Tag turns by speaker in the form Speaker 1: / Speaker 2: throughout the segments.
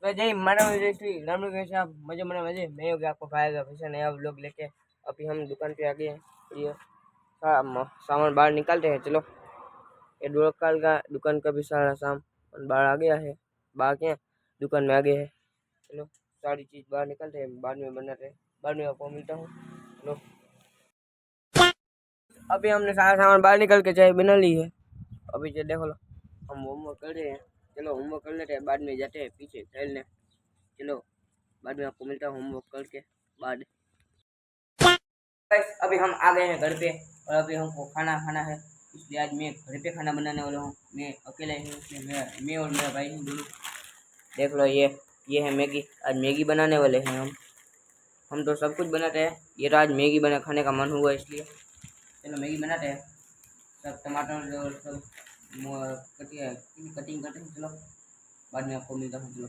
Speaker 1: जय मानव जय श्री राम के साहब मजे मना मजे मैं हो गया आपको खाएगा वैसे नया व्लॉग लेके अभी हम दुकान पे आ गए हैं। ये सामान बाहर निकालते हैं। चलो ये दुकान का भी सारा सामान बाहर आ गया है। बाहर क्या दुकान में आ गए हैं। चलो सारी चीज बाहर निकालते हैं, बाद में बनाते हैं, बाद में आपको मिलता हूँ। चलो अभी हमने सारा सामान बाहर निकाल के चाय बना ली है। अभी जो देखो लो हम होमवर्क कर रहे हैं। चलो होमवर्क कर लेते हैं, बाद में जाते हैं पीछे खेलने। चलो बाद में आपको मिलता हूँ होमवर्क करके बाद। अभी हम आ गए हैं घर पे और अभी हमको खाना खाना है, इसलिए आज मैं घर पे खाना बनाने वाला हूँ। मैं अकेले हूँ, इसलिए मैं और मेरा भाई हूँ दोनों। देख लो ये है मैगी। आज मैगी बनाने वाले हैं हम तो सब कुछ बनाते हैं। ये तो आज मैगी बना खाने का मन हुआ इसलिए चलो मैगी बनाते हैं। सब टमाटर और सब कटिंग करते हैं। चलो बाद में आपको मिलता हूँ। चलो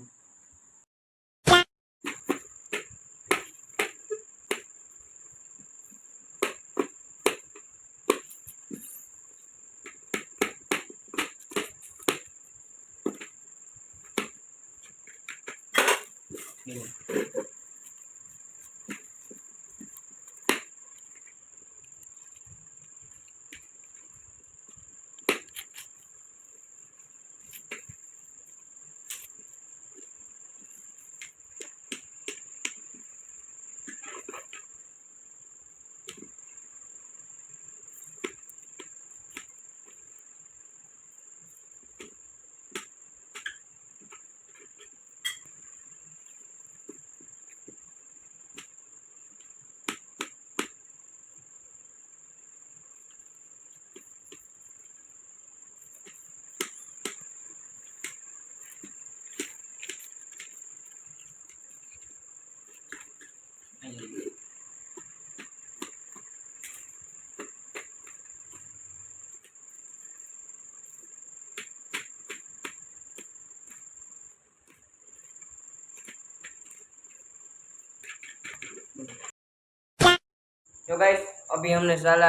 Speaker 1: तो गाइस अभी हमने साला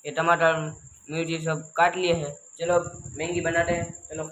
Speaker 1: ये टमाटर मिर्ची सब काट लिए हैं। चलो मैगी बनाते हैं। चलो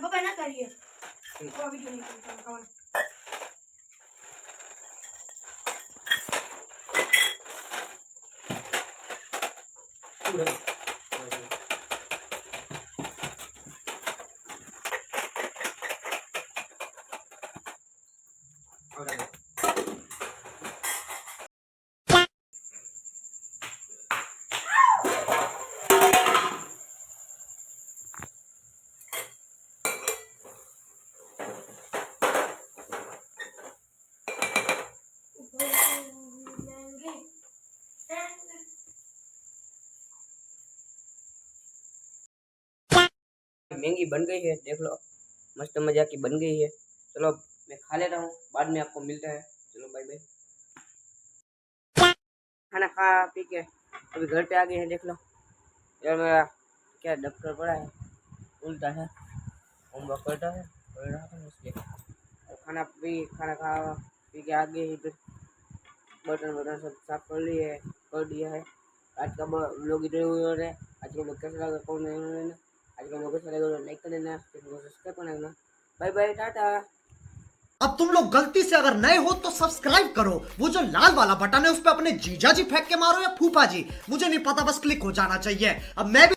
Speaker 2: पप्पा ना करिए वो वीडियो नहीं करता।
Speaker 1: मेरी बन गई है, देख लो मस्त मजा की बन गई है। चलो मैं खा लेता हूँ, बाद में आपको मिलता है। चलो बाय बाय। खाना खा पी के अभी घर पे आ गए हैं, देख लो यार मेरा क्या दफ्तर पड़ा है, उल्टा है, होमवर्क करता है कर रहा था इसलिए। और खाना खा पी के आ गए इधर, बर्तन सब साफ कर दिया है। आज का लोग इधर हुए। आज का लोग कैसा लगा कौन नहीं, आज का लोग कैसा लगा लाइक कर देना, सब्सक्राइब कर देना। Bye bye tata.
Speaker 3: अब तुम लोग गलती से अगर नए हो तो सब्सक्राइब करो, वो जो लाल वाला बटन है उस पर अपने जीजा जी फेंक के मारो या फूफा जी, मुझे नहीं पता, बस क्लिक हो जाना चाहिए। अब मैं भी